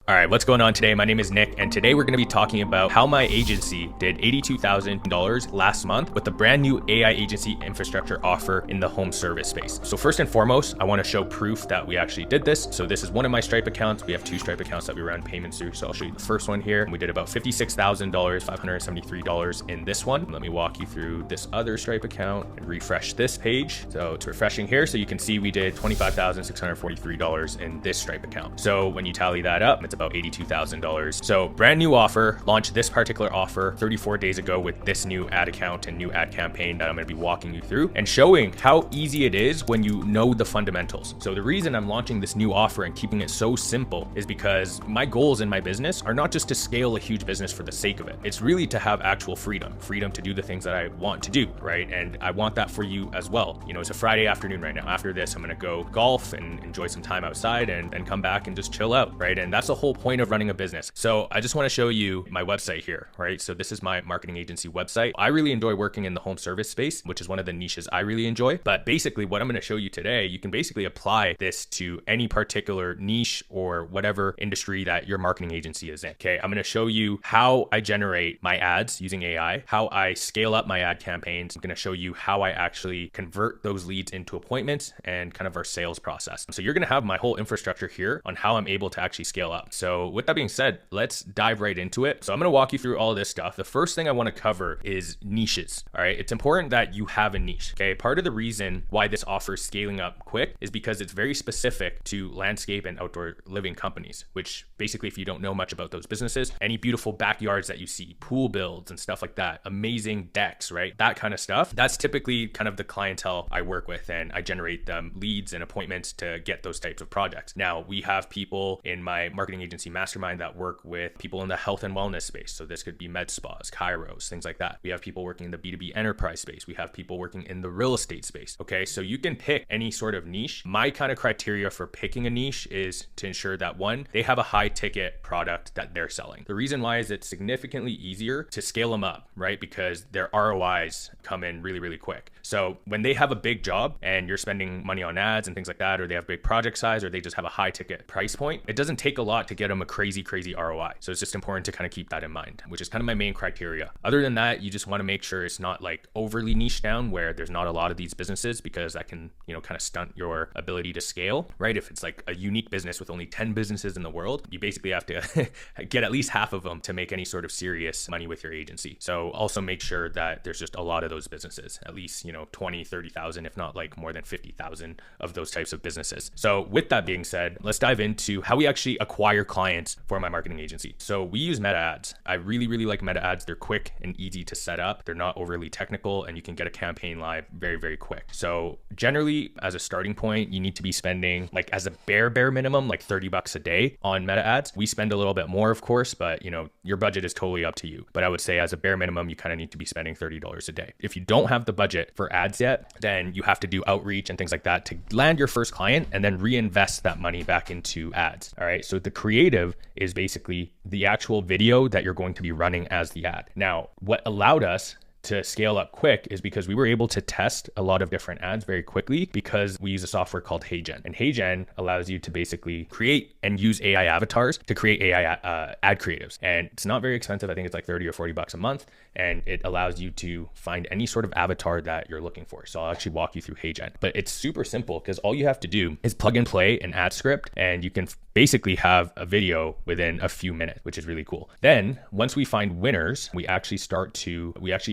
All right, what's going on today? My name is Nick, and today we're going to be talking about how my agency did $82,000 last month with a brand new AI agency infrastructure offer in the home service space. So first and foremost, I want to show proof that we actually did this. So this is one of my Stripe accounts. We have two Stripe accounts that we run payments through. So I'll show you the first one here. We did about $56,000, $573 in this one. Let me walk you through this other Stripe account and refresh this page. So it's refreshing here. So you can see we did $25,643 in this Stripe account. So when you tally that up, it's about $82,000. So brand new offer, launched this particular offer 34 days ago with this new ad account and new ad campaign that I'm going to be walking you through and showing how easy it is when you know the fundamentals. So the reason I'm launching this new offer and keeping it so simple is because my goals in my business are not just to scale a huge business for the sake of it. It's really to have actual freedom to do the things that I want to do, right? And I want that for you as well. You know, it's a Friday afternoon right now. After this, I'm going to go golf and enjoy some time outside and then come back and just chill out, right? And that's the whole point of running a business. So I just want to show you my website here, right? So this is my marketing agency website. I really enjoy working in the home service space, which is one of the niches I really enjoy. But basically what I'm going to show you today, you can basically apply this to any particular niche or whatever industry that your marketing agency is in. Okay. I'm going to show you how I generate my ads using AI, how I scale up my ad campaigns. I'm going to show you how I actually convert those leads into appointments and kind of our sales process. So you're going to have my whole infrastructure here on how I'm able to actually scale up. So with that being said, let's dive right into it. So I'm going to walk you through all of this stuff. The first thing I want to cover is niches. All right. It's important that you have a niche. Okay. Part of the reason why this offer is scaling up quick is because it's very specific to landscape and outdoor living companies, which basically, if you don't know much about those businesses, any beautiful backyards that you see, pool builds and stuff like that, amazing decks, right? That kind of stuff. That's typically kind of the clientele I work with, and I generate them leads and appointments to get those types of projects. Now, we have people in my marketing agency mastermind that work with people in the health and wellness space. So this could be med spas, chiros, things like that. We have people working in the B2B enterprise space. We have people working in the real estate space. Okay. So you can pick any sort of niche. My kind of criteria for picking a niche is to ensure that one, they have a high ticket product that they're selling. The reason why is it's significantly easier to scale them up, right? Because their ROIs come in really, really quick. So when they have a big job and you're spending money on ads and things like that, or they have big project size, or they just have a high ticket price point, it doesn't take a lot to get them a crazy ROI. So it's just important to kind of keep that in mind, which is kind of my main criteria. Other than that, you just want to make sure it's not like overly niche down where there's not a lot of these businesses, because that can, you know, kind of stunt your ability to scale, right? If it's like a unique business with only 10 businesses in the world, you basically have to get at least half of them to make any sort of serious money with your agency. So also make sure that there's just a lot of those businesses, at least, you know, 20, 30,000, if not like more than 50,000 of those types of businesses. So with that being said, let's dive into how we actually acquire clients for my marketing agency. So we use meta ads. I really, really like meta ads. They're quick and easy to set up. They're not overly technical, and you can get a campaign live very, very quick. So generally, as a starting point, you need to be spending, like, as a bare minimum, like $30 a day on meta ads. We spend a little bit more, of course, but you know, your budget is totally up to you. But I would say as a bare minimum, you kind of need to be spending $30 a day. If you don't have the budget for ads yet, then you have to do outreach and things like that to land your first client and then reinvest that money back into ads. All right. So the creative is basically the actual video that you're going to be running as the ad. Now, what allowed us to scale up quick is because we were able to test a lot of different ads very quickly because we use a software called HeyGen. And HeyGen allows you to basically create and use AI avatars to create AI ad creatives. And it's not very expensive. I think it's like 30 or $40 a month. And it allows you to find any sort of avatar that you're looking for. So I'll actually walk you through HeyGen. But it's super simple because all you have to do is plug and play an ad script, and you can basically have a video within a few minutes, which is really cool. Then once we find winners, we actually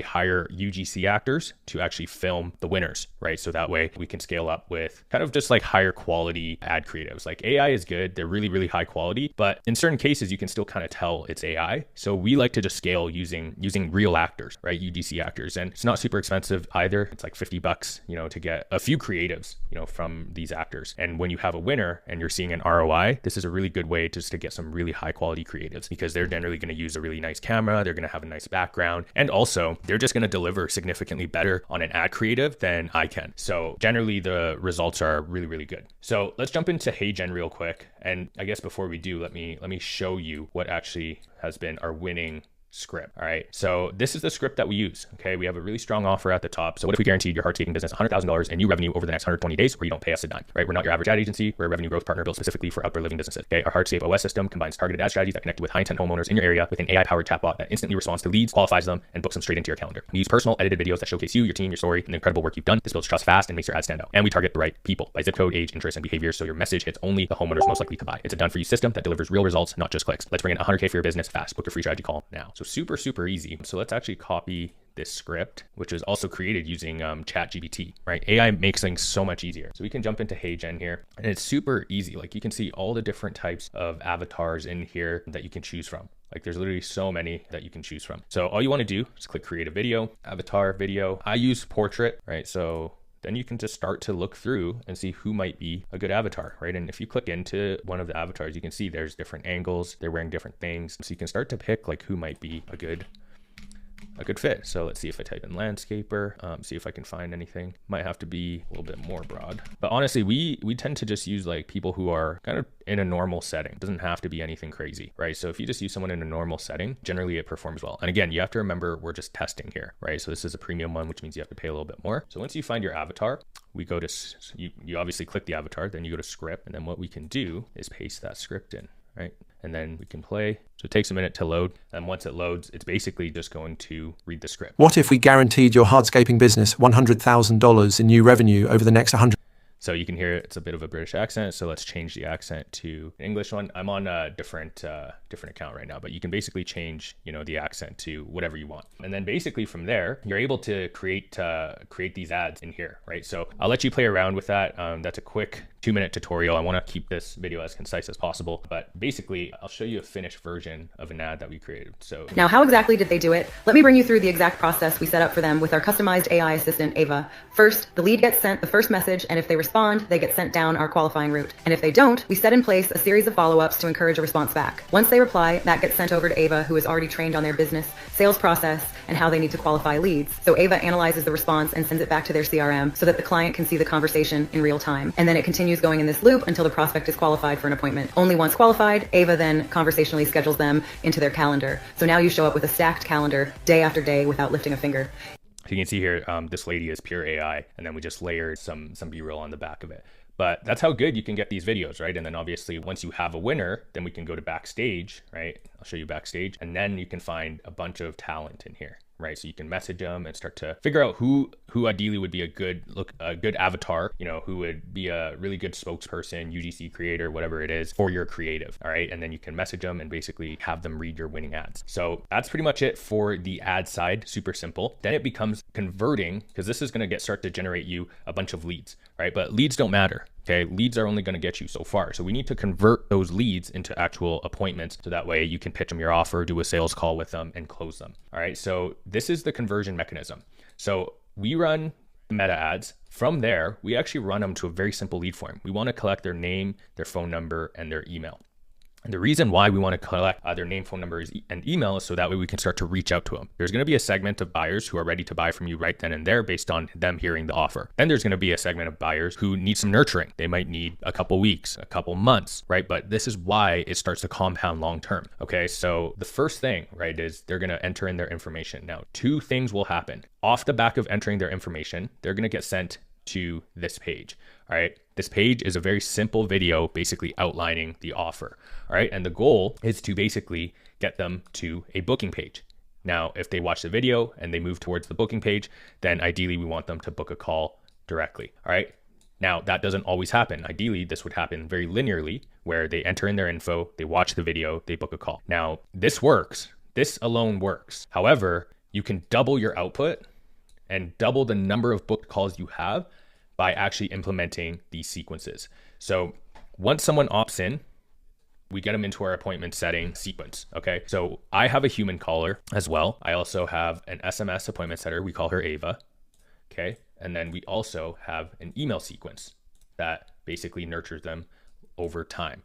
hire UGC actors to actually film the winners, right? So that way we can scale up with kind of just like higher quality ad creatives. Like AI is good. They're really, really high quality, but in certain cases you can still kind of tell it's AI. So we like to just scale using real actors, right? UGC actors. And it's not super expensive either. It's like $50, you know, to get a few creatives, you know, from these actors. And when you have a winner and you're seeing an ROI, this is a really good way just to get some really high quality creatives, because they're generally going to use a really nice camera. They're going to have a nice background. And also they're just going to deliver significantly better on an ad creative than I can. So generally the results are really, really good. So let's jump into HeyGen real quick. And I guess before we do, let me show you what actually has been our winning script. All right. So this is the script that we use. Okay. We have a really strong offer at the top. So what if we guaranteed your heart-saving business $100,000 in new revenue over the next 120 days where you don't pay us a dime, right? We're not your average ad agency. We're a revenue growth partner built specifically for outdoor living businesses. Okay. Our HeartSafe OS system combines targeted ad strategies that connect with high intent homeowners in your area with an AI-powered chatbot that instantly responds to leads, qualifies them, and books them straight into your calendar. We use personal edited videos that showcase you, your team, your story, and the incredible work you've done. This builds trust fast and makes your ad stand out. And we target the right people by zip code, age, interest, and behavior. So your message hits only the homeowners most likely to buy. It's a done for you system that delivers real results, not just clicks. Let's bring in 100K for your business fast. Book your free strategy call now. So super easy. So let's actually copy this script, which was also created using ChatGPT, right? AI makes things so much easier. So we can jump into HeyGen here, and it's super easy. Like you can see all the different types of avatars in here that you can choose from. Like there's literally so many that you can choose from. So all you want to do is click create a video, avatar video. I use portrait, right? So then you can just start to look through and see who might be a good avatar, right? And if you click into one of the avatars, you can see there's different angles, they're wearing different things. So you can start to pick like who might be a good fit. So let's see if I type in landscaper, see if I can find anything. Might have to be a little bit more broad. But honestly, we tend to just use like people who are kind of in a normal setting. It doesn't have to be anything crazy, right? So if you just use someone in a normal setting, generally it performs well. And again, you have to remember we're just testing here, right? So this is a premium one, which means you have to pay a little bit more. So once you find your avatar, we go to, you obviously click the avatar, then you go to script. And then what we can do is paste that script in, right? And then we can play. So it takes a minute to load. And once it loads, it's basically just going to read the script. What if we guaranteed your hardscaping business $100,000 in new revenue over the next 100? So you can hear it's a bit of a British accent. So let's change the accent to an English one. I'm on a different account right now, but you can basically change, the accent to whatever you want. And then basically from there, you're able to create these ads in here, right? So I'll let you play around with that. That's a quick 2-minute tutorial. I want to keep this video as concise as possible, but basically I'll show you a finished version of an ad that we created. So now how exactly did they do it? Let me bring you through the exact process we set up for them with our customized AI assistant, Ava. First, the lead gets sent the first message, and if they respond, they get sent down our qualifying route. And if they don't, we set in place a series of follow-ups to encourage a response back. Once they reply, that gets sent over to Ava, who is already trained on their business, sales process, and how they need to qualify leads. So Ava analyzes the response and sends it back to their CRM so that the client can see the conversation in real time. And then it continues going in this loop until the prospect is qualified for an appointment. Only once qualified, Ava then conversationally schedules them into their calendar. So now you show up with a stacked calendar day after day without lifting a finger. You can see here, this lady is pure AI, and then we just layered some B-roll on the back of it. But that's how good you can get these videos, right? And then obviously once you have a winner, then we can go to backstage, right? I'll show you backstage, and then you can find a bunch of talent in here, right? So you can message them and start to figure out who ideally would be a good avatar, who would be a really good spokesperson, UGC creator, whatever it is for your creative. All right. And then you can message them and basically have them read your winning ads. So that's pretty much it for the ad side. Super simple. Then it becomes converting, because this is going to start to generate you a bunch of leads, right? But leads don't matter. Okay, leads are only going to get you so far. So we need to convert those leads into actual appointments. So that way you can pitch them your offer, do a sales call with them, and close them. All right, so this is the conversion mechanism. So we run meta ads. From there, we actually run them to a very simple lead form. We want to collect their name, their phone number, and their email. And the reason why we want to collect their name, phone numbers, and email is so that way we can start to reach out to them. There's going to be a segment of buyers who are ready to buy from you right then and there based on them hearing the offer. Then there's going to be a segment of buyers who need some nurturing. They might need a couple weeks, a couple months, right? But this is why it starts to compound long term. Okay, so the first thing, right, is they're going to enter in their information. Now, 2 things will happen. Off the back of entering their information, they're going to get sent to this page. All right. This page is a very simple video basically outlining the offer. All right. And the goal is to basically get them to a booking page. Now, if they watch the video and they move towards the booking page, then ideally we want them to book a call directly. All right. Now, that doesn't always happen. Ideally, this would happen very linearly where they enter in their info, they watch the video, they book a call. Now, this works. This alone works. However, you can double your output and double the number of booked calls you have by actually implementing these sequences. So once someone opts in, we get them into our appointment setting sequence. Okay. So I have a human caller as well. I also have an SMS appointment setter. We call her Ava. Okay. And then we also have an email sequence that basically nurtures them over time.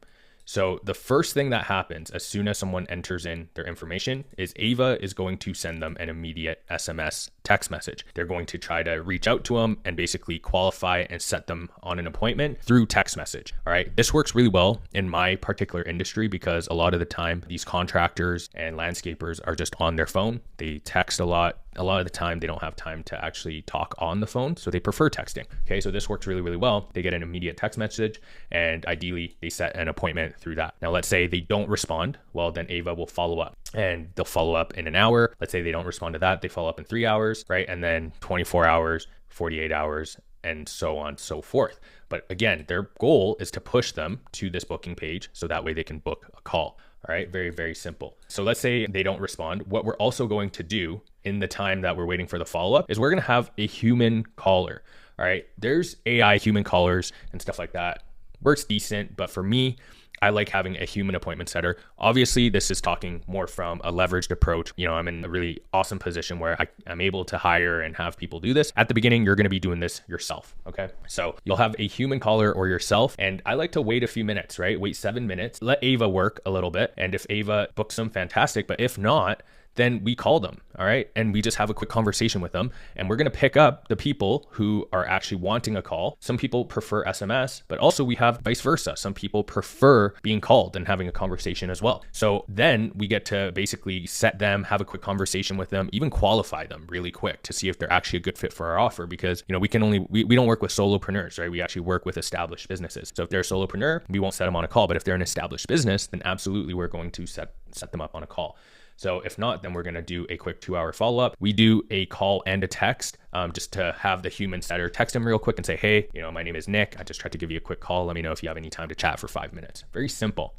So the first thing that happens as soon as someone enters in their information is Ava is going to send them an immediate SMS text message. They're going to try to reach out to them and basically qualify and set them on an appointment through text message. All right. This works really well in my particular industry because a lot of the time these contractors and landscapers are just on their phone. They text a lot. A lot of the time they don't have time to actually talk on the phone, so they prefer texting. Okay, so this works really, really well. They get an immediate text message and ideally they set an appointment through that. Now, let's say they don't respond. Well, then Ava will follow up and they'll follow up in an hour. Let's say they don't respond to that. They follow up in 3 hours, right? And then 24 hours, 48 hours, and so on and so forth. But again, their goal is to push them to this booking page so that way they can book a call. All right, very, very simple. So let's say they don't respond. What we're also going to do in the time that we're waiting for the follow-up is we're going to have a human caller. All right, there's AI human callers and stuff like that. Works decent, but for me, I like having a human appointment setter. Obviously, this is talking more from a leveraged approach. You know, I'm in a really awesome position where I'm able to hire and have people do this. At the beginning, you're going to be doing this yourself. Okay. So you'll have a human caller or yourself. And I like to wait a few minutes, right? Wait 7 minutes, let Ava work a little bit. And if Ava books them, fantastic. But if not, then we call them, all right? And we just have a quick conversation with them. And we're going to pick up the people who are actually wanting a call. Some people prefer SMS, but also we have vice versa. Some people prefer being called and having a conversation as well. So then we get to basically set them, have a quick conversation with them, even qualify them really quick to see if they're actually a good fit for our offer. Because, you know, we don't work with solopreneurs, right? We actually work with established businesses. So if they're a solopreneur, we won't set them on a call. But if they're an established business, then absolutely we're going to set them up on a call. So if not, then we're going to do a quick 2-hour follow-up. We do a call and a text just to have the human setter text them real quick and say, hey, you know, my name is Nick. I just tried to give you a quick call. Let me know if you have any time to chat for 5 minutes. Very simple.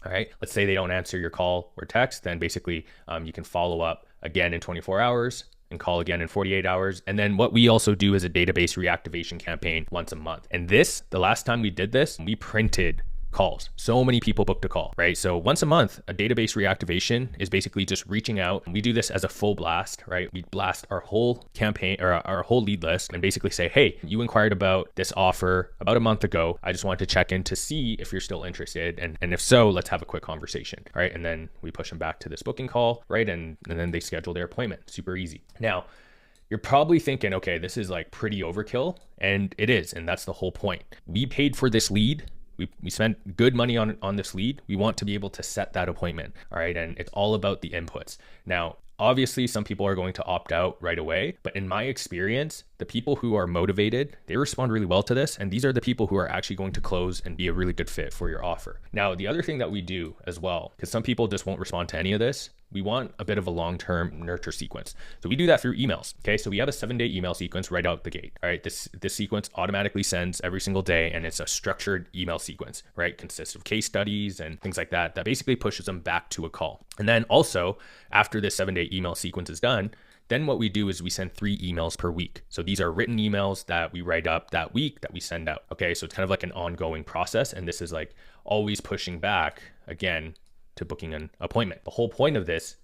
All right. Let's say they don't answer your call or text. Then basically you can follow up again in 24 hours and call again in 48 hours. And then what we also do is a database reactivation campaign once a month. And the last time we did this, we printed calls. So many people booked a call, right? So once a month, a database reactivation is basically just reaching out. We do this as a full blast, right? We blast our whole campaign or our whole lead list and basically say, hey, you inquired about this offer about a month ago. I just wanted to check in to see if you're still interested. And if so, let's have a quick conversation, right? And then we push them back to this booking call, right? And then they schedule their appointment. Super easy. Now, you're probably thinking, okay, this is like pretty overkill. And it is. And that's the whole point. We paid for this lead. We spent good money on this lead. We want to be able to set that appointment. All right. And it's all about the inputs. Now, obviously, some people are going to opt out right away. But in my experience, the people who are motivated, they respond really well to this. And these are the people who are actually going to close and be a really good fit for your offer. Now, the other thing that we do as well, because some people just won't respond to any of this, we want a bit of a long-term nurture sequence. So we do that through emails. Okay. So we have a 7-day email sequence right out the gate. All right. This sequence automatically sends every single day. And it's a structured email sequence, right? Consists of case studies and things like that, that basically pushes them back to a call. And then also after this 7-day email sequence is done, then what we do is we send 3 emails per week. So these are written emails that we write up that week that we send out. Okay. So it's kind of like an ongoing process. And this is like always pushing back again to booking an appointment. The whole point of this,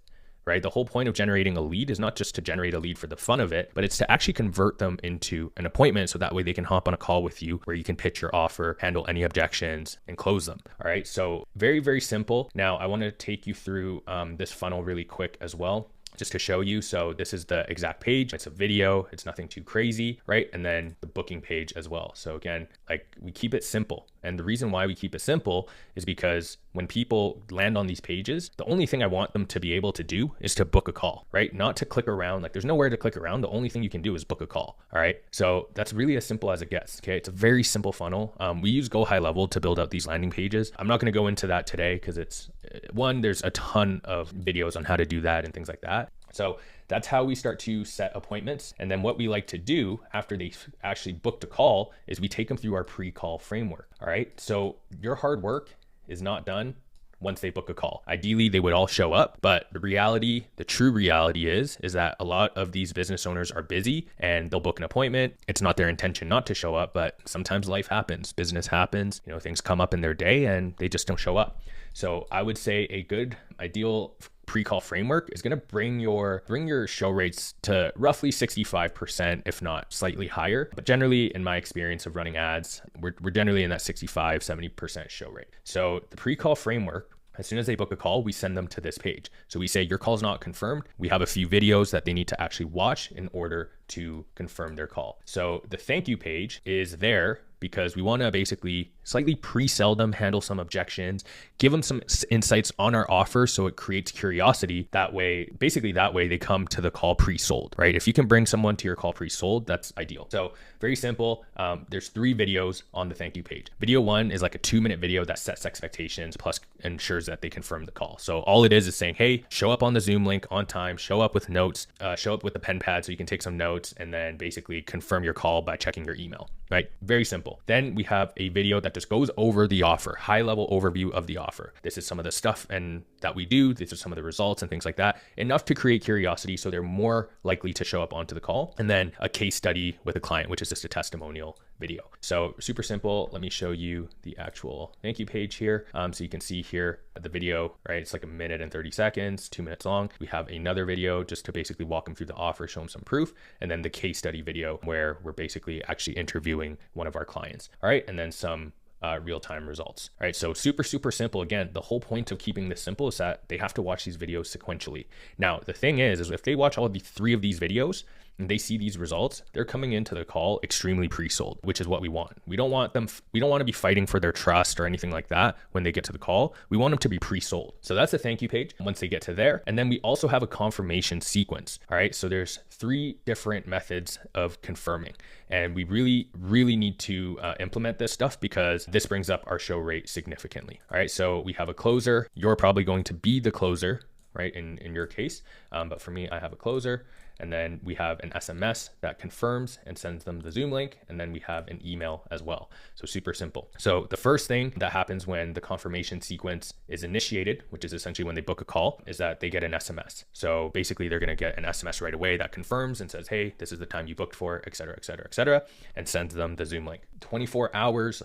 right? The whole point of generating a lead is not just to generate a lead for the fun of it, but it's to actually convert them into an appointment. So that way they can hop on a call with you where you can pitch your offer, handle any objections and close them. All right. So very, very simple. Now I want to take you through this funnel really quick as well, just to show you. So this is the exact page. It's a video. It's nothing too crazy, right? And then the booking page as well. So again, like we keep it simple. And the reason why we keep it simple is because when people land on these pages, the only thing I want them to be able to do is to book a call, right? Not to click around. Like there's nowhere to click around. The only thing you can do is book a call. All right. So that's really as simple as it gets. Okay. It's a very simple funnel. We use Go High Level to build out these landing pages. I'm not going to go into that today because there's a ton of videos on how to do that and things like that. So that's how we start to set appointments. And then what we like to do after they actually booked a call is we take them through our pre-call framework. All right. So your hard work is not done once they book a call. Ideally, they would all show up, but the true reality is that a lot of these business owners are busy and they'll book an appointment. It's not their intention not to show up, but sometimes life happens, business happens, things come up in their day and they just don't show up. So I would say a good ideal pre-call framework is going to bring your show rates to roughly 65%, if not slightly higher. But generally, in my experience of running ads, we're generally in that 65-70% show rate. So the pre-call framework, as soon as they book a call, we send them to this page. So we say your call's not confirmed. We have a few videos that they need to actually watch in order to confirm their call. So the thank you page is there because we want to basically slightly pre-sell them, handle some objections, give them some insights on our offer so it creates curiosity. That way they come to the call pre-sold, right? If you can bring someone to your call pre-sold, that's ideal. So very simple. There's 3 videos on the thank you page. Video 1 is like a 2-minute video that sets expectations plus ensures that they confirm the call. So all it is saying, hey, show up on the Zoom link on time, show up with notes, show up with a pen pad so you can take some notes, and then basically confirm your call by checking your email, right? Very simple. Then we have a video that just goes over the offer, high level overview of the offer. This is some of the stuff and that we do. These are some of the results and things like that, enough to create curiosity so they're more likely to show up onto the call. And then a case study with a client, which is just a testimonial video. So super simple. Let me show you the actual thank you page here. So you can see here the video, right? It's like 1 minute and 30 seconds, 2 minutes long. We have another video just to basically walk them through the offer, show them some proof. And then the case study video where we're basically actually interviewing one of our clients. All right. And then some real-time results. All right. So super simple. Again, the whole point of keeping this simple is that they have to watch these videos sequentially. Now, the thing is if they watch all of the 3 of these videos, and they see these results, they're coming into the call extremely pre-sold, which is what we want. We don't want to be fighting for their trust or anything like that when they get to the call. We want them to be pre-sold. So that's the thank you page once they get to there. And then we also have a confirmation sequence. All right. So there's 3 different methods of confirming. And we really need to implement this stuff because this brings up our show rate significantly. All right. So we have a closer. You're probably going to be the closer, right? In your case. But for me, I have a closer. And then we have an SMS that confirms and sends them the Zoom link. And then we have an email as well. So super simple. So the first thing that happens when the confirmation sequence is initiated, which is essentially when they book a call, is that they get an SMS. So basically they're going to get an SMS right away that confirms and says, hey, this is the time you booked for, et cetera, and sends them the Zoom link. 24 hours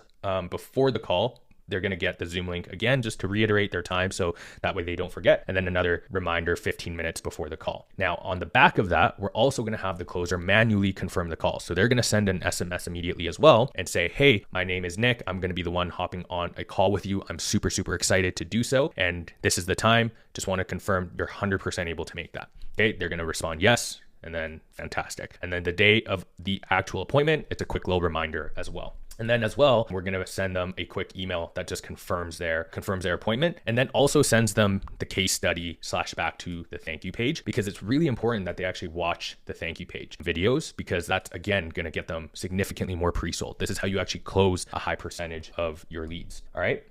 before the call, they're going to get the Zoom link again, just to reiterate their time. So that way they don't forget. And then another reminder 15 minutes before the call. Now, on the back of that, we're also going to have the closer manually confirm the call. So they're going to send an SMS immediately as well and say, hey, my name is Nick. I'm going to be the one hopping on a call with you. I'm super excited to do so. And this is the time. Just want to confirm you're 100% able to make that. Okay. They're going to respond yes. And then fantastic. And then the day of the actual appointment, it's a quick little reminder as well. And then as well, we're going to send them a quick email that just confirms their appointment, and then also sends them the case study / back to the thank you page, because it's really important that they actually watch the thank you page videos, because that's again going to get them significantly more pre-sold. This is how you actually close a high percentage of your leads. All right.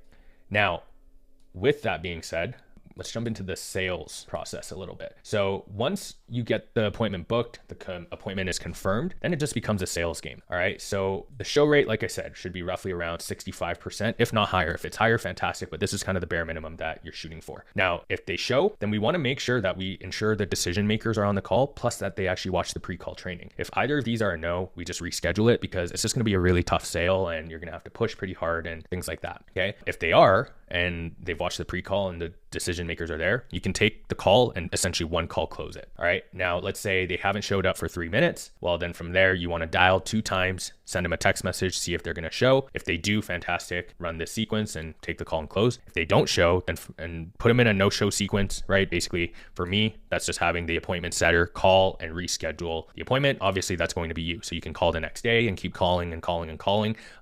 Now, with that being said, let's jump into the sales process a little bit. So once you get the appointment booked, the appointment is confirmed, then it just becomes a sales game. All right. So the show rate, like I said, should be roughly around 65%, if not higher. If it's higher, fantastic. But this is kind of the bare minimum that you're shooting for. Now, if they show, then we want to make sure that we ensure the decision makers are on the call, plus that they actually watch the pre-call training. If either of these are a no, we just reschedule it, because it's just going to be a really tough sale and you're going to have to push pretty hard and things like that. Okay. If they are, and they've watched the pre-call and the decision makers are there, you can take the call and essentially one call close it. All right. Now, let's say they haven't showed up for 3 minutes. Well, then from there, you want to dial 2 times, send them a text message, see if they're going to show. If they do, fantastic. Run this sequence and take the call and close. If they don't show, then and put them in a no-show sequence, right? Basically, for me, that's just having the appointment setter call and reschedule the appointment. Obviously, that's going to be you. So you can call the next day and keep calling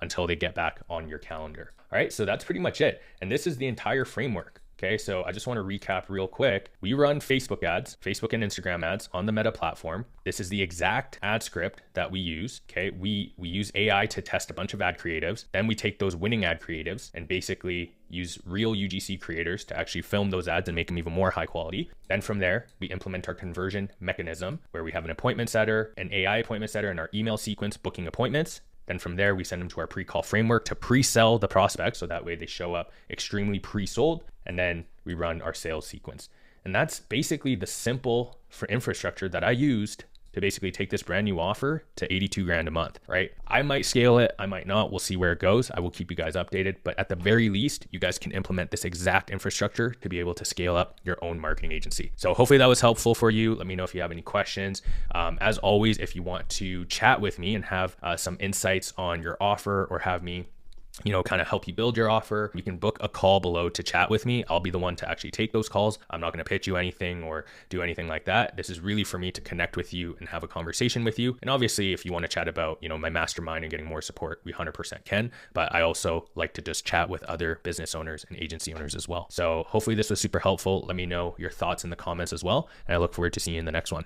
until they get back on your calendar. All right, so that's pretty much it. And this is the entire framework. Okay, so I just want to recap real quick. We run Facebook ads, Facebook and Instagram ads on the Meta platform. This is the exact ad script that we use. Okay, we use AI to test a bunch of ad creatives. Then we take those winning ad creatives and basically use real UGC creators to actually film those ads and make them even more high quality. Then from there, we implement our conversion mechanism where we have an appointment setter, an AI appointment setter, and our email sequence booking appointments. Then from there, we send them to our pre-call framework to pre-sell the prospect. So that way they show up extremely pre-sold, and then we run our sales sequence. And that's basically the simple for infrastructure that I used to basically take this brand new offer to 82 grand a month, right? I might scale it, I might not. We'll see where it goes. I will keep you guys updated, but at the very least, you guys can implement this exact infrastructure to be able to scale up your own marketing agency. So hopefully that was helpful for you. Let me know if you have any questions. As always, if you want to chat with me and have some insights on your offer or have me kind of help you build your offer, you can book a call below to chat with me. I'll be the one to actually take those calls. I'm not going to pitch you anything or do anything like that. This is really for me to connect with you and have a conversation with you. And obviously, if you want to chat about, my mastermind and getting more support, we 100% can. But I also like to just chat with other business owners and agency owners as well. So hopefully this was super helpful. Let me know your thoughts in the comments as well. And I look forward to seeing you in the next one.